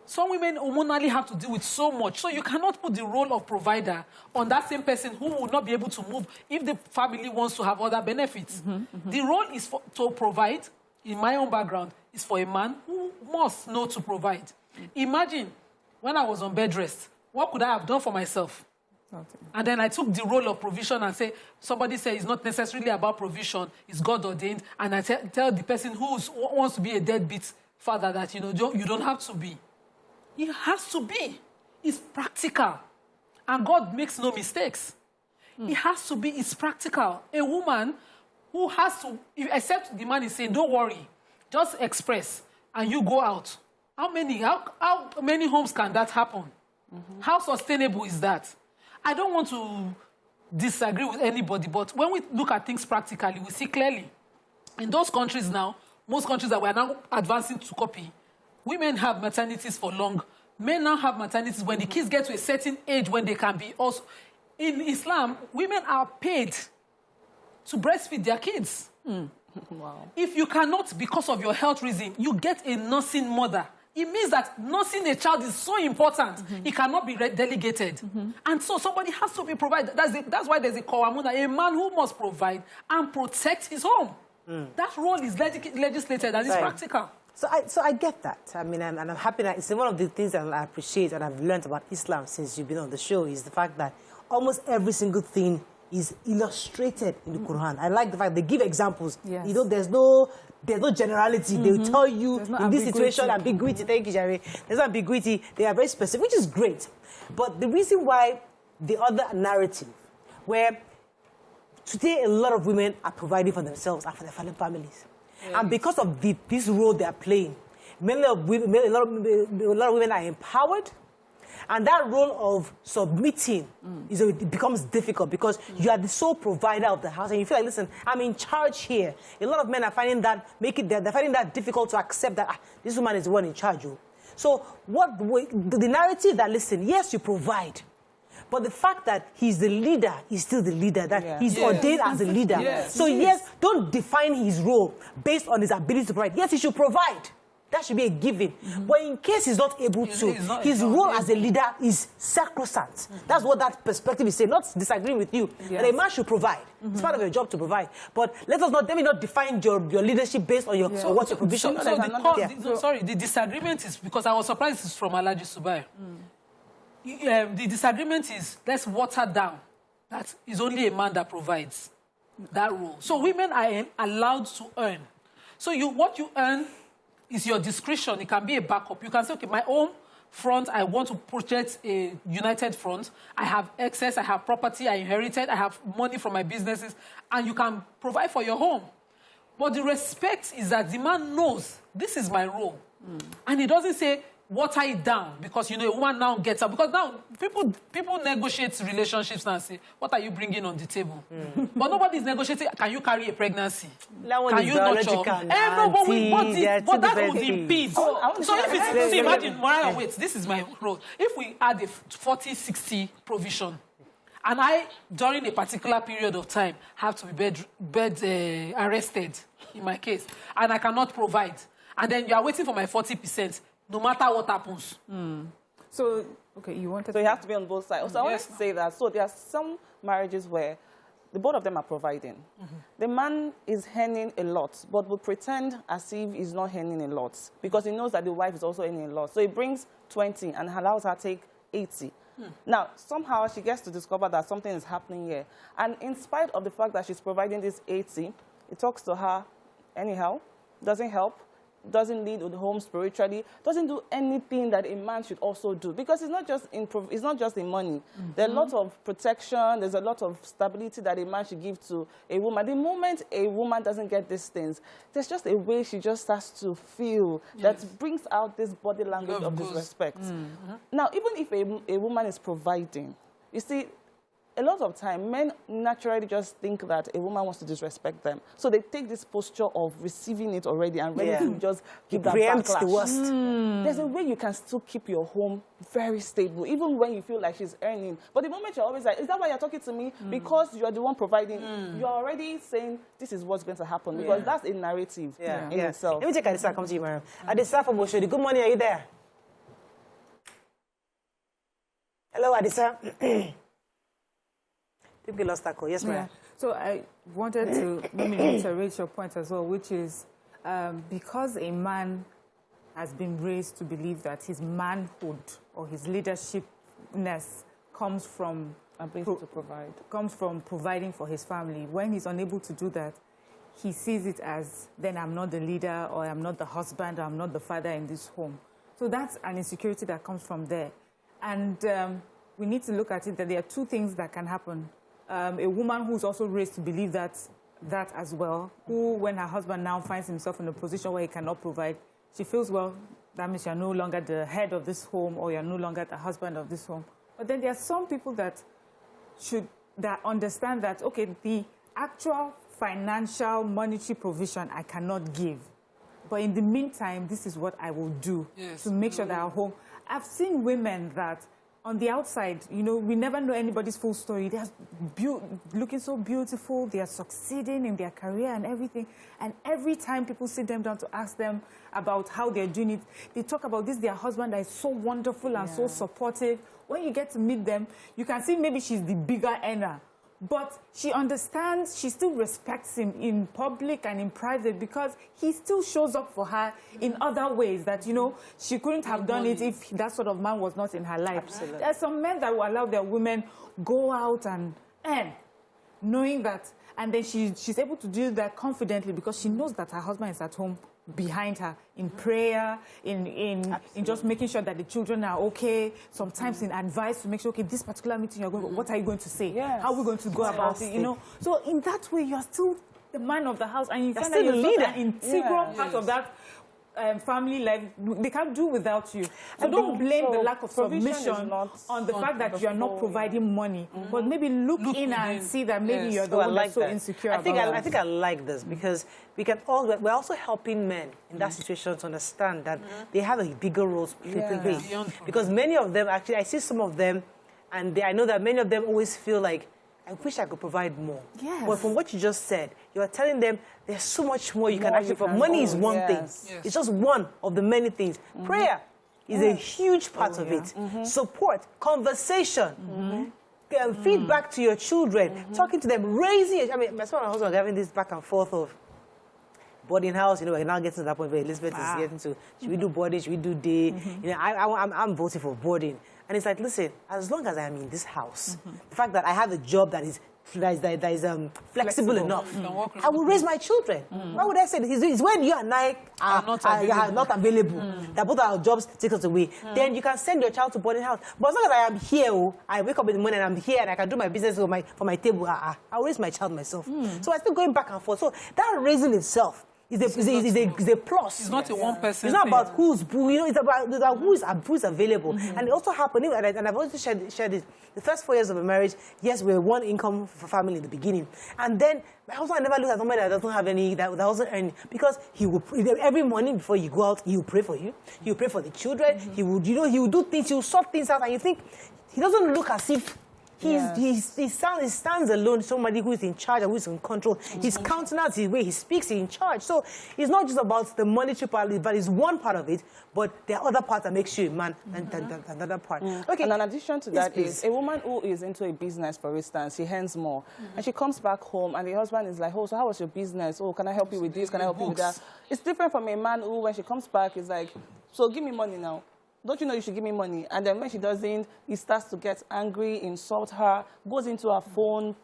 Some women hormonally have to deal with so much. So you cannot put the role of provider on that same person who will not be able to move if the family wants to have other benefits. The role is to provide, in my own background, is for a man who must know to provide. Imagine, when I was on bed rest, what could I have done for myself? Nothing. And then I took the role of provision and say, somebody said it's not necessarily about provision, it's God ordained. And I tell the person who wants to be a deadbeat father that, you don't have to be. It has to be. It's practical. And God makes no mistakes. It has to be. It's practical. A woman who has to, except the man is saying, don't worry, just express, and you go out. How many homes can that happen? How sustainable is that? I don't want to disagree with anybody, but when we look at things practically, we see clearly. In those countries now, most countries that we are now advancing to copy, women have maternities for long. Men now have maternities when the kids get to a certain age when they can be also. In Islam, women are paid to breastfeed their kids. Wow. If you cannot, because of your health reason, you get a nursing mother. It means that nursing a child is so important, it cannot be delegated. And so somebody has to be provided. That's why there's a Kawamuna, a man who must provide and protect his home. That role is legislated and it's practical. So I get that. I mean, and I'm happy that it's one of the things that I appreciate and I've learned about Islam since you've been on the show is the fact that almost every single thing is illustrated in the Quran. I like the fact they give examples. Yes. There's no generality. They will tell you in this situation, ambiguity. Thank you, Jerry. There's no ambiguity. They are very specific, which is great. But the reason why the other narrative, where today a lot of women are providing for themselves and for their families. Yes. And because of this role they are playing, a lot of women are empowered. And that role of submitting it becomes difficult because you are the sole provider of the house and you feel like, listen, I'm in charge here. A lot of men are finding that they're finding that difficult to accept that this woman is the one in charge. So the narrative that, listen, yes, you provide, But the fact that he's the leader, he's still the leader, that he's ordained as a leader. Yes. So yes, don't define his role based on his ability to provide. Yes, he should provide. That should be a given. But in case he's not able to, his role as a leader is sacrosanct. That's what that perspective is saying, not disagreeing with you. That a man should provide. It's part of your job to provide. But let me not define your leadership based on your or what your provision. The disagreement is, because I was surprised it's from Alhaji Subai. The disagreement is, let's water down that it's only a man that provides that role. So women are allowed to earn. So what you earn is your discretion. It can be a backup. You can say, okay, my own front, I want to project a united front. I have excess, I have property, I inherited, I have money from my businesses, and you can provide for your home. But the respect is that the man knows this is my role. And he doesn't say, water it down, because, a woman now gets up. Because now, people negotiate relationships now and say, what are you bringing on the table? But nobody's negotiating, can you carry a pregnancy? That one can is you nurture? But that would impede. So if it's, see, imagine, Mariah, wait, this is my role. If we add a 40-60 provision, and I, during a particular period of time, have to be bed arrested, in my case, and I cannot provide, and then you are waiting for my 40%, no matter what happens. So, okay, you wanted So you have to be on both sides. So I want to say that. So there are some marriages where the both of them are providing. The man is earning a lot, but will pretend as if he's not earning a lot because he knows that the wife is also earning a lot. So he brings 20 and allows her to take 80. Now, somehow she gets to discover that something is happening here. And in spite of the fact that she's providing this 80, he talks to her anyhow, doesn't help, doesn't lead the home spiritually, doesn't do anything that a man should also do. Because it's not just in money. There's a lot of protection, there's a lot of stability that a man should give to a woman. The moment a woman doesn't get these things, there's just a way she just has to feel that brings out this body language of disrespect. Now, even if a woman is providing, you see, a lot of time, men naturally just think that a woman wants to disrespect them. So they take this posture of receiving it already and ready to just give that backlash. The worst. There's a way you can still keep your home very stable, even when you feel like she's earning. But the moment you're always like, is that why you're talking to me? Because you're the one providing. You're already saying, this is what's going to happen. Because that's a narrative in itself. Let me take Adisa, come to you, Mariam. Adisa from Oshodi. Good morning, are you there? Hello, Adisa. We lost that call. Yes, ma'am. So I wanted to maybe reiterate your point as well, which is because a man has been raised to believe that his manhood or his leadershipness comes from providing for his family. When he's unable to do that, he sees it as, then I'm not the leader, or I'm not the husband, or I'm not the father in this home. So that's an insecurity that comes from there. And we need to look at it that there are two things that can happen. A woman who's also raised to believe that as well, who, when her husband now finds himself in a position where he cannot provide, she feels, well, that means you're no longer the head of this home, or you're no longer the husband of this home. But then there are some people that understand that, okay, the actual financial, monetary provision I cannot give. But in the meantime, this is what I will do to make sure that our home... I've seen women that on the outside, we never know anybody's full story. They're looking so beautiful. They are succeeding in their career and everything. And every time people sit them down to ask them about how they're doing it, they talk about this, their husband that is so wonderful and so supportive. When you get to meet them, you can see maybe she's the bigger earner. But she understands, she still respects him in public and in private because he still shows up for her in other ways that, she couldn't have done it if that sort of man was not in her life. Absolutely. There are some men that will allow their women go out and earn, knowing that, and then she's able to do that confidently because she knows that her husband is at home behind her in prayer, in just making sure that the children are okay, sometimes in advice to make sure, okay, this particular meeting you're going to, what are you going to say? How are we going to go about it? So in that way, you're still the man of the house, and you find that you're still an integral part of that family life. They can't do without you. So don't blame the lack of submission on the fact that you are not providing money, but maybe look in and see that maybe you're the one that's so insecure about it. I think I like this because we're also helping men in that situation to understand that they have a bigger role to play. Because many of them, actually, I see some of them, And I know that many of them always feel like, I wish I could provide more. Yes. But from what you just said, you are telling them there's so much more you can actually provide. Money is one thing. Yes. It's just one of the many things. Prayer is a huge part of it. Support, conversation, feedback to your children, talking to them, raising it. I mean, my son and my husband are having this back and forth of boarding house. You know, we're now getting to that point where Elizabeth is getting to, should we do boarding, should we do day? You know, I'm voting for boarding. And it's like, listen, as long as I am in this house, the fact that I have a job that is flexible enough, I will raise my children. Why would I say this? It's when you and I are not available, that both our jobs take us away. Then you can send your child to boarding house. But as long as I am here, I wake up in the morning and I'm here and I can do my business for my table, I'll raise my child myself. So I'm still going back and forth. So that raising itself is a plus. It's not a one person. It's not about who's, it's about who's available. And it also happened, and I've also shared this. The first 4 years of a marriage, yes, we were one income for family in the beginning. And then my husband never looked at somebody that doesn't have any, that doesn't earn, because he would, every morning before you go out, he will pray for you. He will pray for the children. He would, he would do things, he will sort things out, and you think, he doesn't look as if he stands alone, somebody who is in charge and who is in control. His countenance, his way he speaks, he's in charge. So it's not just about the monetary part, but it's one part of it, but there are other parts that makes you a man than another part. Okay. And in addition to that is a woman who is into a business, for instance, she earns more. And she comes back home and the husband is like, oh, so how was your business? Oh, can I help you with this? Can I help you with that? It's different from a man who, when she comes back, is like, so give me money now. Don't you know you should give me money? And then when she doesn't, he starts to get angry, insult her, goes into her phone,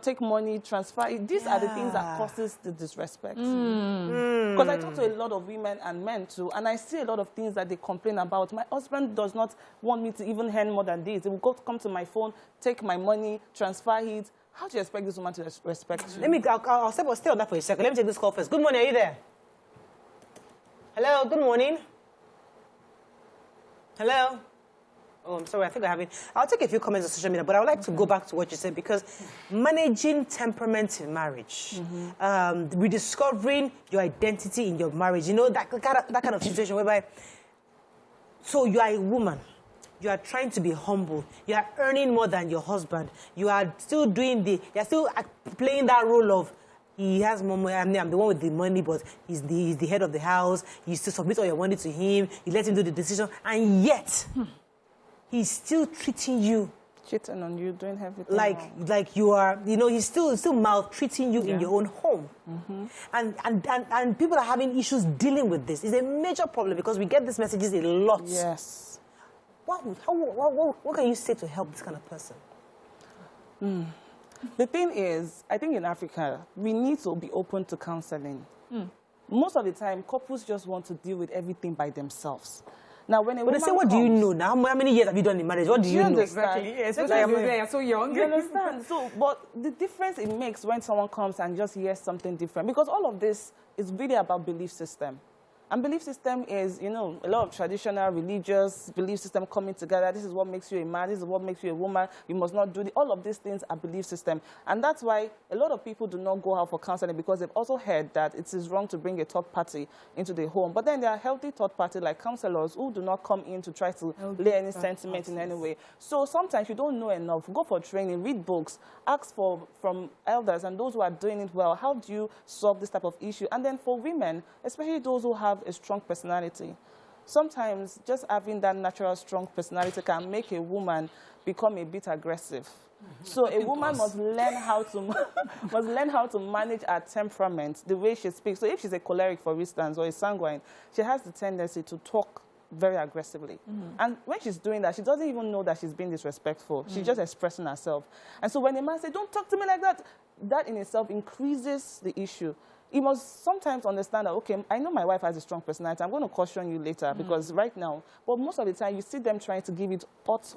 take money, transfer it. These are the things that causes the disrespect. Because I talk to a lot of women and men too, and I see a lot of things that they complain about. My husband does not want me to even earn more than this. He will come to my phone, take my money, transfer it. How do you expect this woman to respect you? I'll stay on that for a second. Let me take this call first. Good morning, are you there? Hello, good morning. Hello? Oh, I'm sorry, I think I'll take a few comments on social media, but I would like to go back to what you said, because managing temperament in marriage, rediscovering your identity in your marriage, that kind of situation whereby, so you are a woman, you are trying to be humble, you are earning more than your husband, you are still you're still playing that role of, he has more money, I'm the one with the money, but he's the head of the house. You still submit all your money to him. You let him do the decision. And yet, he's still treating you. Cheating on you, doing everything like you are, he's still maltreating you in your own home. And people are having issues dealing with this. It's a major problem because we get these messages a lot. Yes. What can you say to help this kind of person? The thing is, I think in Africa, we need to be open to counseling. Most of the time, couples just want to deal with everything by themselves. Now, when a woman they say, what do you know now? How many years have you done in marriage? What do you know? Exactly. You're so young. You understand? But the difference it makes when someone comes and just hears something different, because all of this is really about belief system. And belief system is, a lot of traditional, religious belief system coming together. This is what makes you a man. This is what makes you a woman. You must not do this. All of these things are belief system. And that's why a lot of people do not go out for counseling, because they've also heard that it is wrong to bring a third party into the home. But then there are healthy third party like counselors who do not come in to try to lay any sentiment in any way. So sometimes you don't know enough. Go for training, read books, ask from elders and those who are doing it well. How do you solve this type of issue? And then for women, especially those who have a strong personality. Sometimes just having that natural strong personality can make a woman become a bit aggressive. So a woman must learn how to manage her temperament, the way she speaks. So if she's a choleric, for instance, or a sanguine, she has the tendency to talk very aggressively. And when she's doing that, she doesn't even know that she's being disrespectful. She's just expressing herself. And so when a man says, don't talk to me like that, that in itself increases the issue. You must sometimes understand that, okay, I know my wife has a strong personality. I'm going to caution you later because right now, but most of the time you see them trying to give it hot.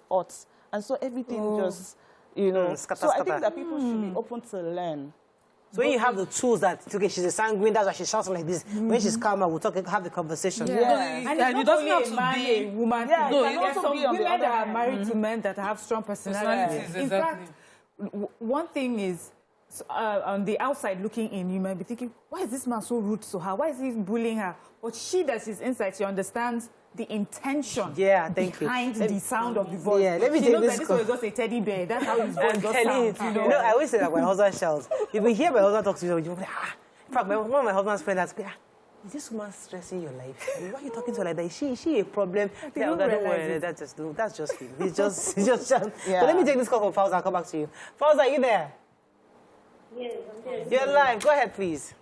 And so everything just, So I think that people should be open to learn. So when you have the tools that, okay, she's a sanguine, that's why she's shouting like this. When she's calmer, we'll have the conversation. And it doesn't have to be a woman. Yeah, There's some women that are married to men that have strong personalities. In fact, one thing is, on the outside looking in, you might be thinking, why is this man so rude to her? Why is he bullying her? But she, that she's inside, she understands the intention behind the sound of the voice. Yeah, let me she take knows this that this was just a teddy bear. That's how his voice just sounds. You know, I always say that when my husband shouts. If you hear my husband talk to you, you'll be like, ah. In fact, one of my husband's friends asked me, is this woman stressing your life? Why are you talking to her like that? Is she a problem? Don't worry, that's just him. He's just But let me take this call from Fauza and come back to you. Fauza, are you there? Yes, I'm there. You're live. Go ahead, please.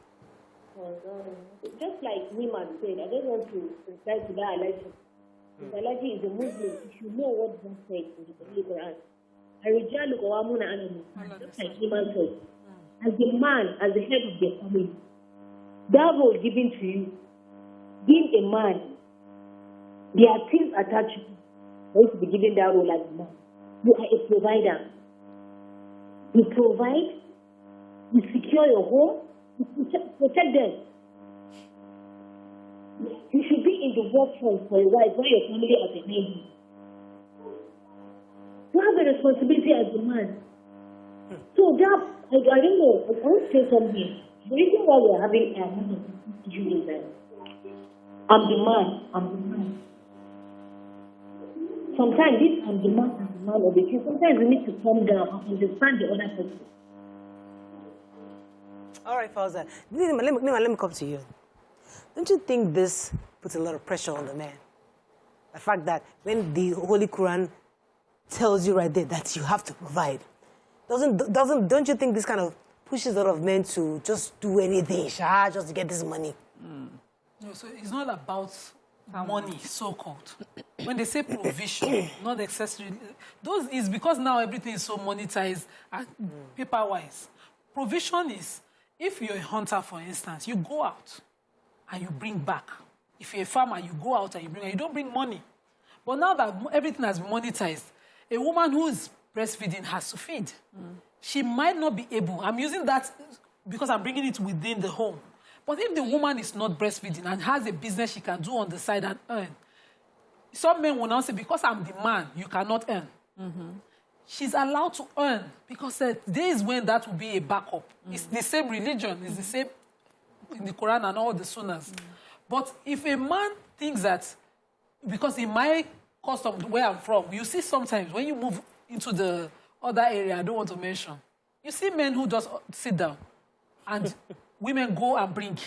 Just like Niman said, I don't want to reply to that allergy. If allergy is a Muslim, you should know what God said in the Quran. Arijalu Qawamuna Alamu, just like Niman said. As the man, as the head of the family, that role given to you, being a man, there are things attached to you for you to be given that role as a man. You are a provider. You provide, you secure your home, you protect them. You should be in the workforce for a while while your family are behind you. You have a responsibility as a man. So that, I don't know, I want to say something. The reason why we're having a issue is that I'm the man. Sometimes this I'm the man of the truth. Sometimes we need to calm down and understand the other person. All right, Fauza. Let me come to you. Don't you think this puts a lot of pressure on the man? The fact that when the Holy Quran tells you right there that you have to provide, don't you think this kind of pushes a lot of men to just do anything, just to get this money? No, so it's not about money, so-called. When they say provision, not accessory, those is because now everything is so monetized and paper-wise. Provision is, if you're a hunter, for instance, you go out and you bring back. If you're a farmer, you go out and you bring, and you don't bring money. But now that everything has been monetized, a woman who is breastfeeding has to feed. She might not be able, I'm using that because I'm bringing it within the home. But if the woman is not breastfeeding and has a business she can do on the side and earn, some men will now say, because I'm the man, you cannot earn. She's allowed to earn because there is when that will be a backup. It's the same religion, it's the same in the Quran and all the sunnahs. But if a man thinks that, because in my custom, where I'm from, you see sometimes when you move into the other area, I don't want to mention, you see men who just sit down and women go and bring.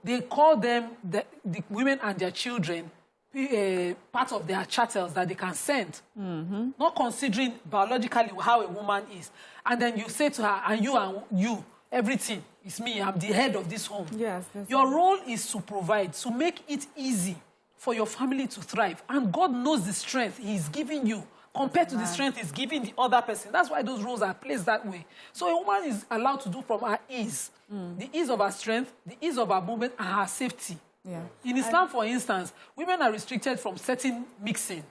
They call them, the women and their children, part of their chattels that they can send, not considering biologically how a woman is. And then you say to her, and you, everything is me, I'm the head of this home. Yes, your role is to provide, to make it easy for your family to thrive. And God knows the strength He's giving you compared to the strength He's giving the other person. That's why those roles are placed that way. So a woman is allowed to do from her ease, the ease of her strength, the ease of her movement, and her safety. Yeah. In Islam, for instance, women are restricted from certain mixing.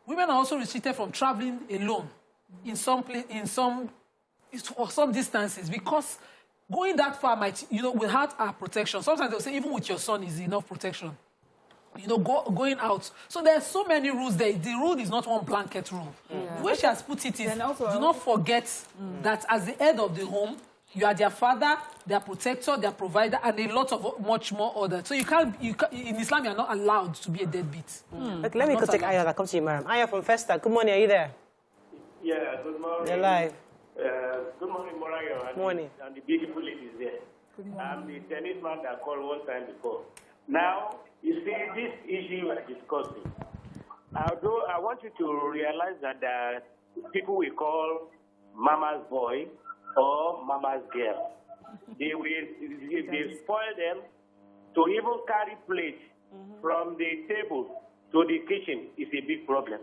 Women are also restricted from traveling alone for some distances, because going that far might, without our protection. Sometimes they'll say even with your son is enough protection. Going out. So there are so many rules there. The rule is not one blanket rule. The way she has put it is, do not forget that as the head of the home, you are their father, their protector, their provider, and a lot of much more other. So in Islam, you are not allowed to be a deadbeat. Okay, let me take Aya that comes to you, Mariam. Aya from Festa. Good morning, are you there? Yeah, good morning. You're live. Good morning, Morayo. Morning. And the beautiful ladies there. I'm the tennis man that called one time before. Now, you see, this issue we are discussing, although I want you to realize that people we call mama's boy or mama's girl, they spoil them to even carry plates from the table to the kitchen is a big problem.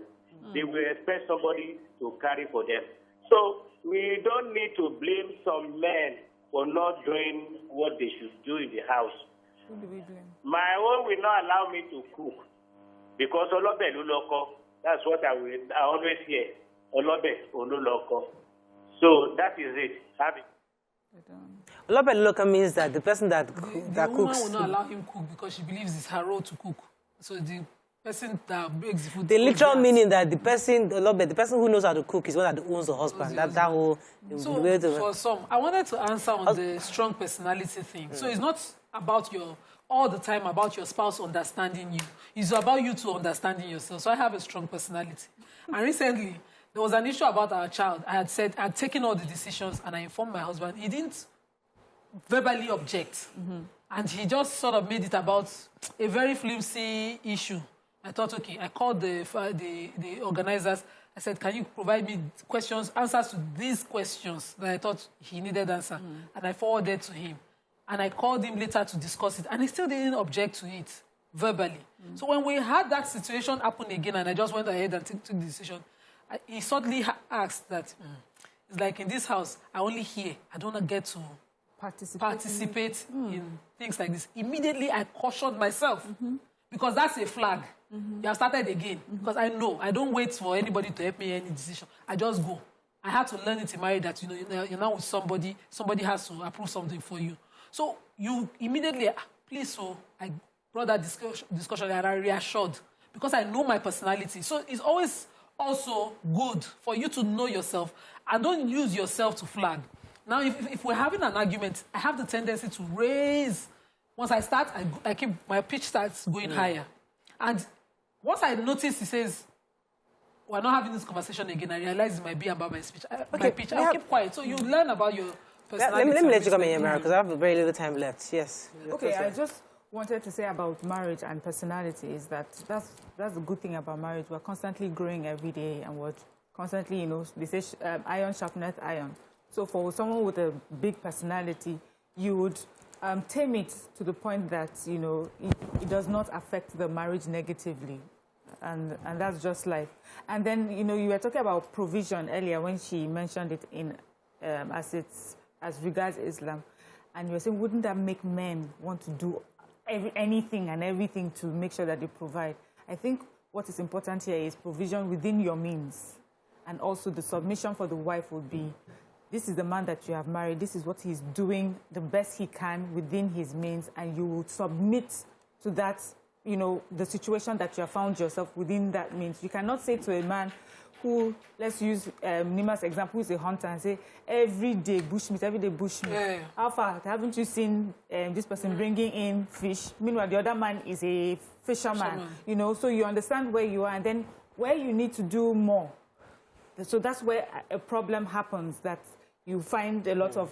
They will expect somebody to carry for them. So we don't need to blame some men for not doing what they should do in the house. My own will not allow me to cook because Olobe Luloko, that's what I always hear. Olobe Luloko. So that is it. Have it. Olobe Luloko means that the person that the cooks. woman will not allow him cook because she believes it's her role to cook. So the person that makes the food. The literal meaning that the person who knows how to cook is one that owns the husband. That whole. So for some, I wanted to answer on the strong personality thing. So it's not about your all the time about your spouse understanding you. It's about you to understanding yourself. So I have a strong personality. And recently, there was an issue about our child. I had taken all the decisions and I informed my husband. He didn't verbally object. And he just sort of made it about a very flimsy issue. I thought, okay, I called the organizers. I said, can you provide me answers to these questions that I thought he needed answer? And I forwarded to him. And I called him later to discuss it. And he still didn't object to it verbally. So when we had that situation happen again, and I just went ahead and took the decision, he suddenly asked that, it's like in this house, I only hear. I don't get to participate in things like this. Immediately, I cautioned myself. Because that's a flag. You have started again. Because I know, I don't wait for anybody to help me in any decision. I just go. I had to learn it in marriage that, you're now with somebody has to approve something for you. So you immediately, please, so I brought that discussion and I reassured. Because I know my personality. So it's always also good for you to know yourself and don't use yourself to flag. Now, if we're having an argument, I have the tendency to raise. Once I start, my pitch starts going higher. And once I notice he says, we're not having this conversation again, I realize it might be about my speech. My pitch, I'll keep quiet. So you learn about your personality. Let me let you come in here, Mara, because I have very little time left. Yes. Okay, I just wanted to say about marriage and personality is that's the good thing about marriage. We're constantly growing every day and we're constantly, they say iron sharpeneth iron. So for someone with a big personality, you would tame it to the point that, it does not affect the marriage negatively. And that's just life. And then, you were talking about provision earlier when she mentioned it in as regards Islam. And you were saying, wouldn't that make men want to do anything and everything to make sure that they provide? I think what is important here is provision within your means. And also the submission for the wife would be, this is the man that you have married. This is what he's doing the best he can within his means. And you will submit to that, the situation that you have found yourself within that means. You cannot say to a man who, let's use Nima's example, who is a hunter, and say, every day bushmeat. Yeah. How far? Haven't you seen this person bringing in fish? Meanwhile, the other man is a fisherman. So you understand where you are and then where you need to do more. So that's where a problem happens, that you find a lot of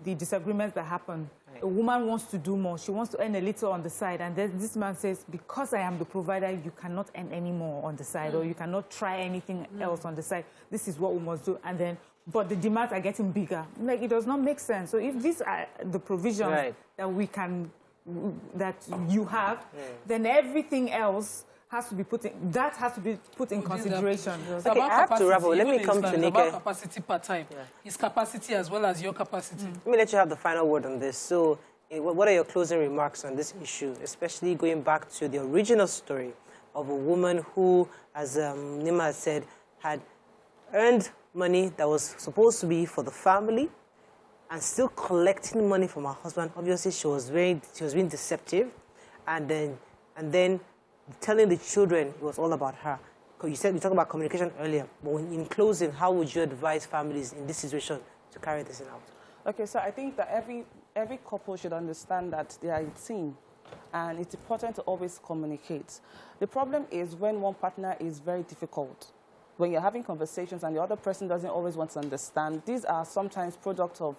the disagreements that happen. Right. A woman wants to do more. She wants to earn a little on the side. And then this man says, because I am the provider, you cannot earn any more on the side, or you cannot try anything else on the side. This is what we must do. And then, but the demands are getting bigger. Like, it does not make sense. So if these are the provisions that you have, then everything else has to be put in consideration. Okay, I have to wrap up. Let me come to Nike. It's about capacity per time. His capacity as well as your capacity. Let me let you have the final word on this. So, what are your closing remarks on this issue, especially going back to the original story of a woman who, as Nima said, had earned money that was supposed to be for the family and still collecting money from her husband? Obviously, she was being deceptive, and then telling the children it was all about her. You talked about communication earlier, but in closing, how would you advise families in this situation to carry this out? Okay, so I think that every couple should understand that they are a team, and it's important to always communicate. The problem is when one partner is very difficult. When you're having conversations and the other person doesn't always want to understand, these are sometimes products of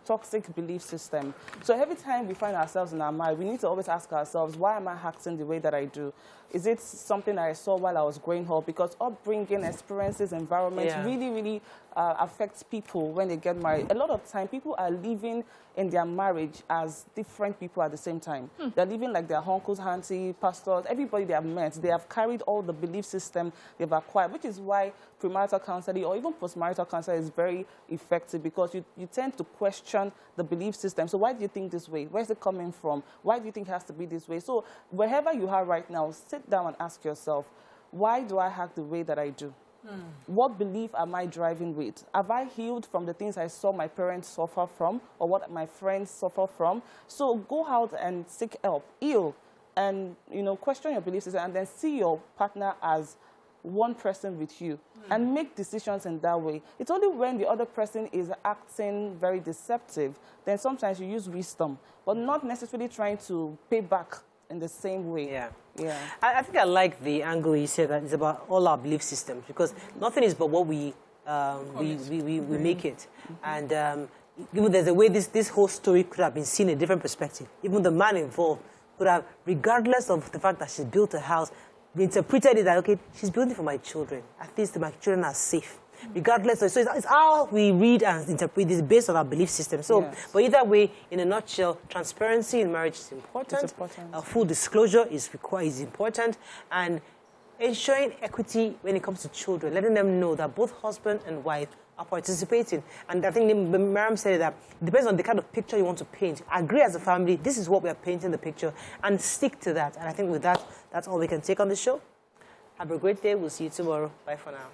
toxic belief system. So every time we find ourselves in our marriage, we need to always ask ourselves, why am I acting the way that I do? Is it something I saw while I was growing up? Because upbringing, experiences, environments really affects people when they get married. A lot of time, people are living in their marriage as different people at the same time. They're living like their uncles, auntie, pastors, everybody they have met. They have carried all the belief system they've acquired, which is why premarital counseling or even postmarital counseling is very effective, because you tend to question the belief system. So why do you think this way? Where's it coming from? Why do you think it has to be this way? So wherever you are right now, sit down and ask yourself, why do I act the way that I do? What belief am I driving with? Have I healed from the things I saw my parents suffer from, or what my friends suffer from? So go out and seek help, heal, and question your belief system, and then see your partner as one person with you and make decisions in that way. It's only when the other person is acting very deceptive, then sometimes you use wisdom, but not necessarily trying to pay back in the same way. Yeah. Yeah. I think I like the angle you said that it's about all our belief systems, because nothing is but what we make it. And even there's a way this whole story could have been seen in a different perspective. Even the man involved could have, regardless of the fact that she built a house, interpreted it that, okay, she's building for my children. At least my children are safe. Regardless, so it's how we read and interpret this based on our belief system. So, yes. But either way, in a nutshell, transparency in marriage is important. It's important. Full disclosure is important, and ensuring equity when it comes to children, letting them know that both husband and wife are participating. And I think Miriam said that it depends on the kind of picture you want to paint. Agree as a family, this is what we are painting the picture, and stick to that. And I think with that, that's all we can take on the show. Have a great day. We'll see you tomorrow. Bye for now.